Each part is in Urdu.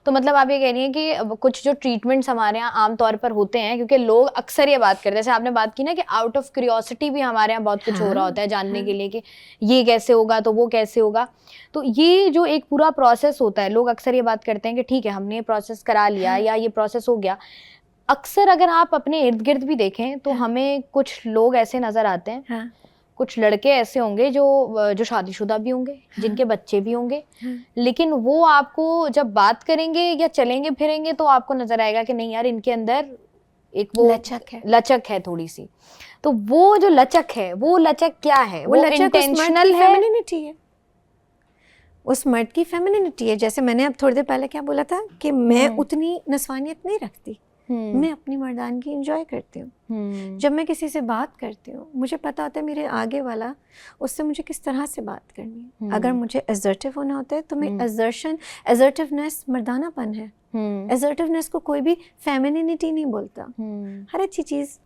تو مطلب آپ یہ کہہ رہی ہیں کہ کچھ جو ٹریٹمنٹس ہمارے یہاں عام طور پر ہوتے ہیں, کیونکہ لوگ اکثر یہ بات کرتے ہیں, جیسے آپ نے بات کی نا کہ آؤٹ آف کیوریوسٹی بھی ہمارے یہاں بہت کچھ ہو رہا ہوتا ہے جاننے کے لیے کہ یہ کیسے ہوگا تو وہ کیسے ہوگا. تو یہ جو ایک پورا پروسیس ہوتا ہے, لوگ اکثر یہ بات کرتے ہیں کہ ٹھیک ہے ہم نے یہ پروسیس کرا لیا یا یہ پروسیس ہو گیا. اکثر اگر آپ اپنے ارد گرد بھی دیکھیں تو ہمیں کچھ لوگ ایسے نظر آتے ہیں, کچھ لڑکے ایسے ہوں گے جو شادی شدہ بھی ہوں گے, جن کے بچے بھی ہوں گے, لیکن وہ آپ کو جب بات کریں گے یا چلیں گے پھریں گے تو آپ کو نظر آئے گا کہ نہیں یار ان کے اندر ایک وہ لچک ہے تھوڑی سی. تو وہ جو لچک ہے, وہ لچک کیا ہے؟ وہ انٹینشنل ہے, اس مرد کی فیمینینٹی ہے. جیسے میں نے اب تھوڑی دیر پہلے کیا بولا تھا کہ میں اتنی نسوانیت نہیں رکھتی, میں اپنی مردانگی انجوائے کرتی ہوں. جب میں کسی سے بات کرتی ہوں مجھے پتا ہوتا ہے میرے آگے والا اس سے مجھے کس طرح سے بات کرنی ہے. اگر مجھے ایزرٹیو ہونا ہوتا ہے تو میں ایزرٹیونیس مردانہ پن ہے. ایزرٹیونیس کو کوئی بھی فیمینینٹی نہیں بولتا. ہر اچھی چیز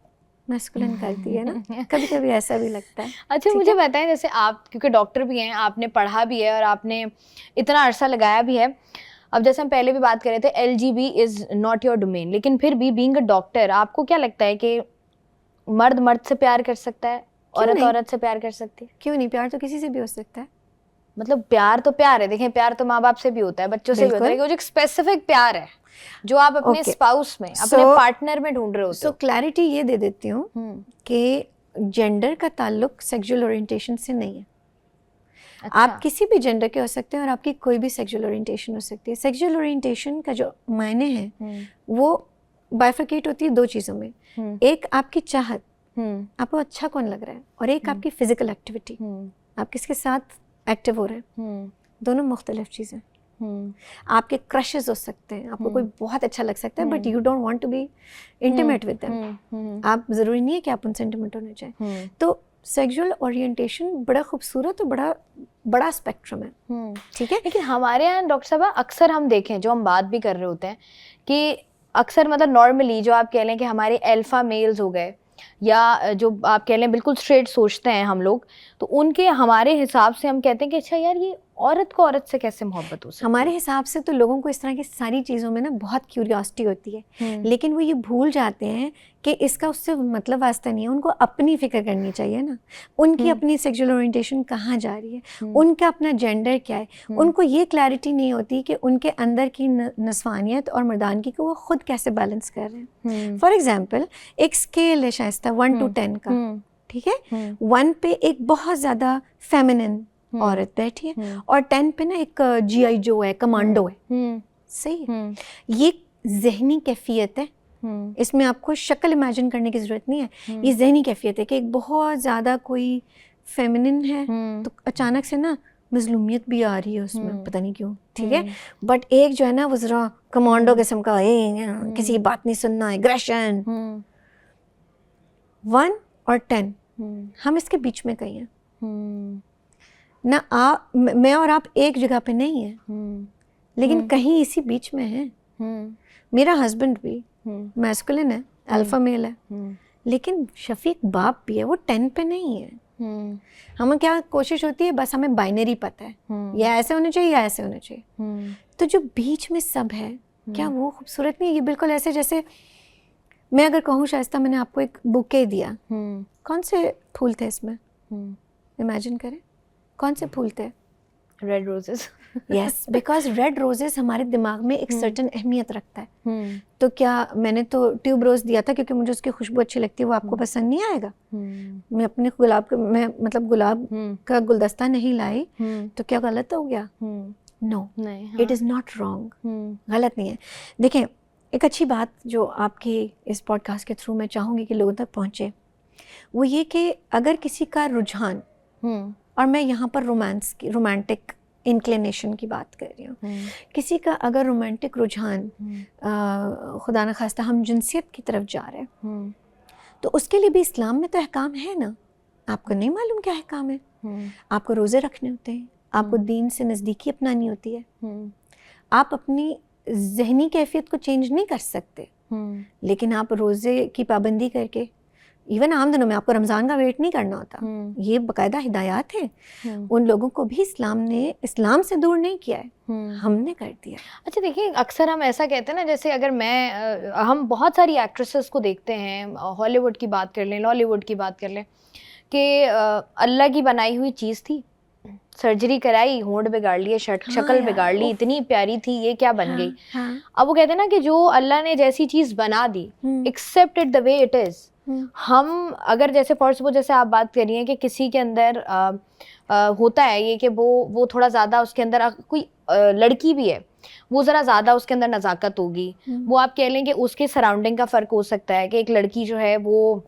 میسکولن کرتی ہے نا, کبھی کبھی ایسا بھی لگتا ہے. اچھا مجھے بتائیں, جیسے آپ کیونکہ ڈاکٹر بھی ہیں, آپ نے پڑھا بھی ہے اور آپ نے اتنا عرصہ لگایا بھی ہے. اب جیسے ہم پہلے بھی بات کر رہے تھے L G B is not your domain, لیکن پھر بھی بینگ اے ڈاکٹر آپ کو کیا لگتا ہے کہ مرد مرد سے پیار کر سکتا ہے, عورت عورت سے پیار کر سکتی ہے؟ کیوں نہیں, پیار تو کسی سے بھی ہو سکتا ہے. مطلب پیار تو پیار ہے, دیکھیں پیار تو ماں باپ سے بھی ہوتا ہے, بچوں سے بھی ہوتا ہے, لیکن وہ جو ایک اسپیسیفک پیار ہے جو آپ اپنے اسپاؤس میں, اپنے پارٹنر میں ڈھونڈ رہے ہوتے ہو. سو کلیئرٹی یہ دے دیتی ہوں کہ جینڈر کا تعلق سیکسول اورینٹیشن سے نہیں ہے. آپ کسی بھی جینڈر کے ہو سکتے ہیں اور آپ کی کوئی بھی سیکسول اورینٹیشن ہو سکتی ہے. سیکسول اورینٹیشن کا جو معنی ہے وہ بائفرکیٹ ہوتی ہے دو چیزوں میں. ایک آپ کی چاہت, آپ کو اچھا کون لگ رہا ہے, اور ایک آپ کی فزیکل ایکٹیویٹی, آپ کس کے ساتھ ایکٹیو ہو رہے ہیں. دونوں مختلف چیزیں. آپ کے کرشز ہو سکتے ہیں, آپ کو کوئی بہت اچھا لگ سکتا ہے but you don't want to be intimate with them. آپ ضروری نہیں ہے کہ آپ ان سے انٹیمیٹ ہونا چاہیں. تو سیکسول اورینٹیشن بڑا خوبصورت اور بڑا اسپیکٹرم ہے, ٹھیک ہے. لیکن ہمارے یہاں ڈاکٹر صاحبہ اکثر ہم دیکھیں, جو ہم بات بھی کر رہے ہوتے ہیں کہ اکثر مطلب نارملی جو آپ کہہ لیں کہ ہمارے الفا میلز ہو گئے یا جو آپ کہہ لیں بالکل اسٹریٹ سوچتے ہیں ہم لوگ, تو ان کے ہمارے حساب سے ہم کہتے ہیں کہ اچھا یار یہ عورت کو عورت سے کیسے محبت ہو سکتی ہے. ہمارے حساب سے تو لوگوں کو اس طرح کی ساری چیزوں میں نا بہت کیوریوسٹی ہوتی ہے, لیکن وہ یہ بھول جاتے ہیں کہ اس کا اس سے مطلب واسطہ نہیں ہے. ان کو اپنی فکر کرنی چاہیے نا, ان کی اپنی سیکسول اورینٹیشن کہاں جا رہی ہے, ان کا اپنا جینڈر کیا ہے. ان کو یہ کلیئرٹی نہیں ہوتی کہ ان کے اندر کی نسوانیت اور مردانگی کو وہ خود کیسے بیلنس کر رہے ہیں. فار ایگزامپل ایک اسکیل ہے شائستہ 1 to 10 کا, ٹھیک ہے. 1 پہ ایک بہت زیادہ فیمنن عورت بیٹھی ہے اور 10 پہ نا ایک جی آئی جو ہے, کمانڈو ہے. صحیح ہے, یہ ذہنی کیفیت ہے. اس میں آپ کو شکل امیجن کرنے کی ضرورت نہیں ہے, یہ ذہنی کیفیت ہے کہ ایک بہت زیادہ کوئی فیمنن ہے تو اچانک سے نا مظلومیت بھی آ رہی ہے اس میں, پتہ نہیں کیوں, ٹھیک ہے. بٹ ایک جو ہے نا وہ ذرا کمانڈو قسم کا, کسی کی بات نہیں سننا, ایگریشن. 1 اور 10 ہم اس کے بیچ میں کہیں ہیں نہ. میں اور آپ ایک جگہ پہ نہیں ہیں, لیکن کہیں اسی بیچ میں ہیں. میرا ہسبینڈ بھی میسکولن ہے, الفا میل ہے, لیکن شفیق باپ بھی ہے, وہ 10 پہ نہیں ہے. ہمیں کیا کوشش ہوتی ہے, بس ہمیں بائنری پتہ ہے, یا ایسے ہونا چاہیے یا ایسے ہونا چاہیے. تو جو بیچ میں سب ہے, کیا وہ خوبصورت نہیں ہے؟ یہ بالکل ایسے جیسے میں اگر کہوں شائستہ میں نے آپ کو ایک بوکے دیا, کون سے پھول تھے اس میں, امیجن کریں کون سے پھول تھے؟ Red roses. Yes, because red roses ہمارے دماغ میں ایک سرٹن اہمیت رکھتا ہے. تو کیا میں نے تو ٹیوب روز دیا تھا کیونکہ مجھے اس کی خوشبو اچھی لگتی ہے, وہ آپ کو پسند نہیں آئے گا. میں اپنے گلاب میں مطلب گلاب کا گلدستہ نہیں لائی تو کیا غلط ہو گیا؟ نو, اٹ از ناٹ رانگ, غلط نہیں ہے. دیکھیں ایک اچھی بات جو آپ کی اس پوڈ کاسٹ کے تھرو میں چاہوں گی کہ لوگوں تک پہنچے, وہ یہ کہ اگر کسی کا رجحان, اور میں یہاں پر رومانس کی, رومانٹک انکلینیشن کی بات کر رہی ہوں, کسی کا اگر رومانٹک رجحان خدا نخواستہ ہم جنسیت کی طرف جا رہے ہیں, تو اس کے لیے بھی اسلام میں تو احکام ہے نا. آپ کو نہیں معلوم کیا احکام ہے؟ آپ کو روزے رکھنے ہوتے ہیں, آپ کو دین سے نزدیکی اپنانی ہوتی ہے. آپ اپنی ذہنی کیفیت کو چینج نہیں کر سکتے, لیکن آپ روزے کی پابندی کر کے ایون عام دنوں میں آپ کو رمضان کا ویٹ نہیں کرنا ہوتا. یہ باقاعدہ ہدایات ہیں. ان لوگوں کو بھی اسلام نے اسلام سے دور نہیں کیا ہے, ہم نے کر دیا. اچھا دیکھیں, اکثر ہم ایسا کہتے ہیں نا, جیسے اگر ہم بہت ساری ایکٹریسز کو دیکھتے ہیں, ہالی ووڈ کی بات کر لیں, لالی ووڈ کی بات کر لیں, کہ اللہ کی بنائی ہوئی چیز تھی, سرجری کرائی, ہونٹ بگاڑ لیے, شکل بگاڑ لی, اتنی پیاری تھی, یہ کیا بن گئی. اب وہ کہتے ہیں نا کہ جو اللہ نے جیسی چیز بنا دی, accept it the way it is. ہم اگر جیسے فار سپوز جیسے آپ بات کر رہی ہیں کہ کسی کے اندر ہوتا ہے یہ کہ وہ تھوڑا زیادہ اس کے اندر, کوئی لڑکی بھی ہے وہ ذرا زیادہ اس کے اندر نزاکت ہوگی, وہ آپ کہہ لیں کہ اس کے سراؤنڈنگ کا فرق ہو سکتا ہے, کہ ایک لڑکی جو ہے وہ,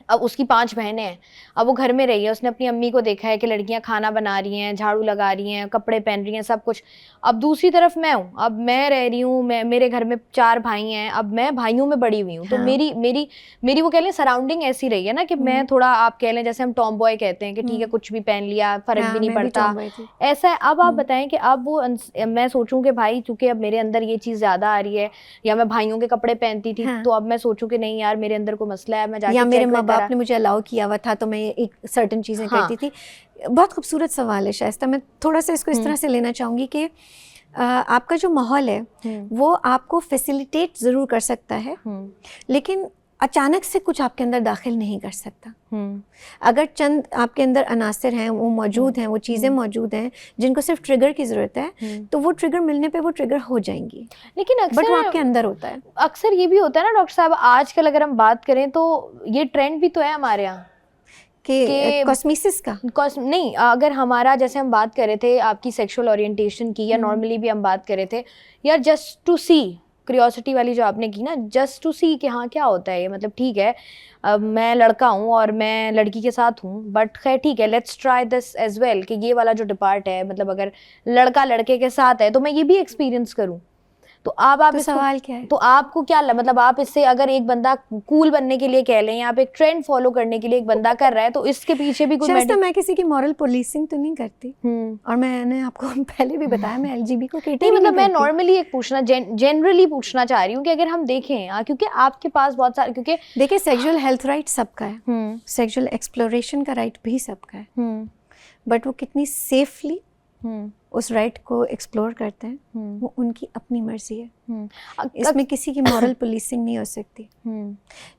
اب اس کی 5 بہنیں ہیں, اب وہ گھر میں رہی ہے, اس نے اپنی امی کو دیکھا ہے کہ لڑکیاں کھانا بنا رہی ہیں, جھاڑو لگا رہی ہیں, کپڑے پہن رہی ہیں, سب کچھ. اب دوسری طرف میں ہوں, اب میں رہ رہی ہوں, میرے گھر میں 4 بھائی ہیں, اب میں بھائیوں میں بڑی ہوئی ہوں, تو میری وہ کہہ لیں سراؤنڈنگ ایسی رہی ہے نا کہ میں تھوڑا, آپ کہہ لیں جیسے ہم ٹام بوائے کہتے ہیں کہ ٹھیک ہے کچھ بھی پہن لیا, فرق بھی نہیں پڑتا, ایسا ہے. اب آپ بتائیں کہ اب وہ میں سوچوں کہ بھائی چونکہ اب میرے اندر یہ چیز زیادہ آ رہی ہے, یا میں بھائیوں کے کپڑے پہنتی تھی, تو اب میں سوچوں کہ نہیں یار میرے اندر کوئی مسئلہ ہے, میں جا کے میرے ماں باپ نے مجھے الاؤ کیا ہوا تھا تو میں ایک سرٹن چیزیں کرتی تھی. بہت خوبصورت سوال ہے شائستہ. میں تھوڑا سا اس کو اس طرح سے لینا چاہوں گی کہ آپ کا جو ماحول ہے وہ آپ کو فیسیلیٹیٹ ضرور کر سکتا ہے, لیکن اچانک سے کچھ آپ کے اندر داخل نہیں کر سکتا. اگر چند آپ کے اندر عناصر ہیں, وہ موجود ہیں, وہ چیزیں موجود ہیں جن کو صرف ٹریگر کی ضرورت ہے, تو وہ ٹریگر ملنے پہ وہ ٹریگر ہو جائیں گی, لیکن بٹ وہ آپ کے اندر ہوتا ہے. اکثر یہ بھی ہوتا ہے نا ڈاکٹر صاحب, آج کل اگر ہم بات کریں تو یہ ٹرینڈ بھی تو ہے ہمارے یہاں کہ کاسمیسس کا نہیں, اگر ہمارا جیسے ہم بات کر رہے تھے آپ کی سیکشل اورینٹیشن کی, یا نارملی بھی ہم بات کر رہے تھے یار, جسٹ ٹو سی, کریوسٹی والی جو آپ نے کی نا, جسٹ ٹو سی کہ ہاں کیا ہوتا ہے یہ, مطلب ٹھیک ہے میں لڑکا ہوں اور میں لڑکی کے ساتھ ہوں, بٹ خیر ٹھیک ہے let's try this as well, کہ یہ والا جو ڈپارٹ ہے, مطلب اگر لڑکا لڑکے کے ساتھ ہے تو میں یہ بھی ایکسپیرینس کروں. تو آپ سوال کیا ہے, تو آپ کو کیا مطلب, آپ اس سے اگر ایک بندہ کول بننے کے لیے کہہ لیں, یا آپ ایک ٹرینڈ فالو کرنے کے لیے ایک بندہ کر رہا ہے, تو اس کے پیچھے بھی کوئی میں کسی کی مورل پولیسنگ تو نہیں کرتی, اور میں نے آپ کو پہلے بھی بتایا میں LGB کو نہیں, مطلب میں نارملی ایک پوچھنا, جنرلی پوچھنا چاہ رہی ہوں کہ اگر ہم دیکھیں, کیونکہ آپ کے پاس بہت سارے, کیونکہ دیکھیں سیکشل ہیلتھ رائٹ سب کا ہے, سیکشل ایکسپلوریشن کا رائٹ بھی سب کا ہے, بٹ وہ کتنی سیفلی اس رائٹ کو ایکسپلور کرتے ہیں وہ ان کی اپنی مرضی ہے. اس میں کسی کی مورل پولیسنگ نہیں ہو سکتی.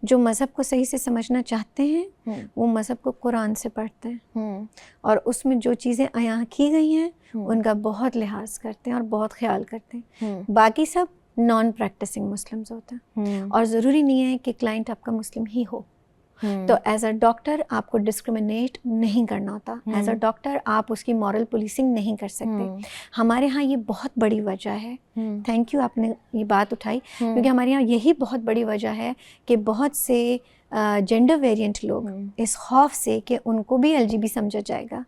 جو مذہب کو صحیح سے سمجھنا چاہتے ہیں وہ مذہب کو قرآن سے پڑھتے ہیں, اور اس میں جو چیزیں عیاں کی گئی ہیں ان کا بہت لحاظ کرتے ہیں اور بہت خیال کرتے ہیں. باقی سب نان پریکٹسنگ مسلمز ہوتے ہیں, اور ضروری نہیں ہے کہ کلائنٹ آپ کا مسلم ہی ہو. تو ایز اے ڈاکٹر آپ کو ڈسکریمنیٹ نہیں کرنا ہوتا, ایز اے ڈاکٹر آپ اس کی مورل پولیسنگ نہیں کر سکتے. ہمارے ہاں یہ بہت بڑی وجہ ہے, تھینک یو آپ نے یہ بات اٹھائی, کیونکہ ہمارے یہاں یہی بہت بڑی وجہ ہے کہ بہت سے جینڈر ویریئنٹ لوگ اس خوف سے کہ ان کو بھی LGB سمجھا جائے گا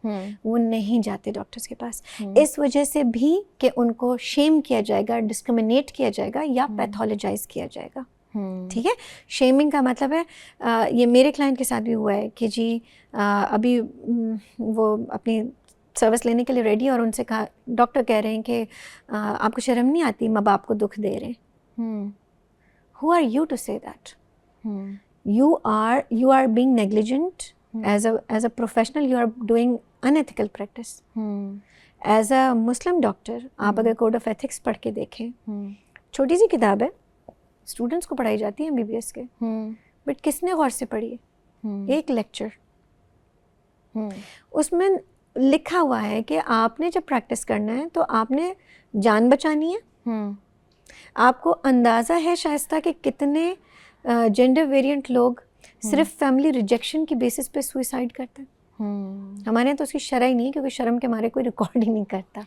وہ نہیں جاتے ڈاکٹرز کے پاس, اس وجہ سے بھی کہ ان کو شیم کیا جائے گا, ڈسکریمنیٹ کیا جائے گا, یا پیتھولوجائز کیا جائے گا. ٹھیک ہے, شیمنگ کا مطلب ہے, یہ میرے کلائنٹ کے ساتھ بھی ہوا ہے کہ جی ابھی وہ اپنی سروس لینے کے لیے ریڈی, اور ان سے کہا, ڈاکٹر کہہ رہے ہیں کہ آپ کو شرم نہیں آتی, ماں باپ کو دکھ دے رہے ہیں. Who are you to say that? You are being negligent as a professional, you are doing unethical practice. As a Muslim doctor آپ اگر کوڈ آف ایتھکس پڑھ کے دیکھیں, چھوٹی سی کتاب ہے, اسٹوڈنٹس کو پڑھائی جاتی ہے MBBS کے, بٹ کس نے غور سے پڑھی ہے؟ ایک لیکچر. اس میں لکھا ہوا ہے کہ آپ نے جب پریکٹس کرنا ہے تو آپ نے جان بچانی ہے. آپ کو اندازہ ہے شائستہ کہ کتنے جینڈر ویریئنٹ لوگ صرف فیملی ریجیکشن کی بیسس پہ سوئسائڈ کرتے ہیں؟ ہمارے یہاں تو اس کی شرح ہی نہیں ہے, کیونکہ شرم کے ہمارے کوئی ریکارڈ ہی نہیں کرتا.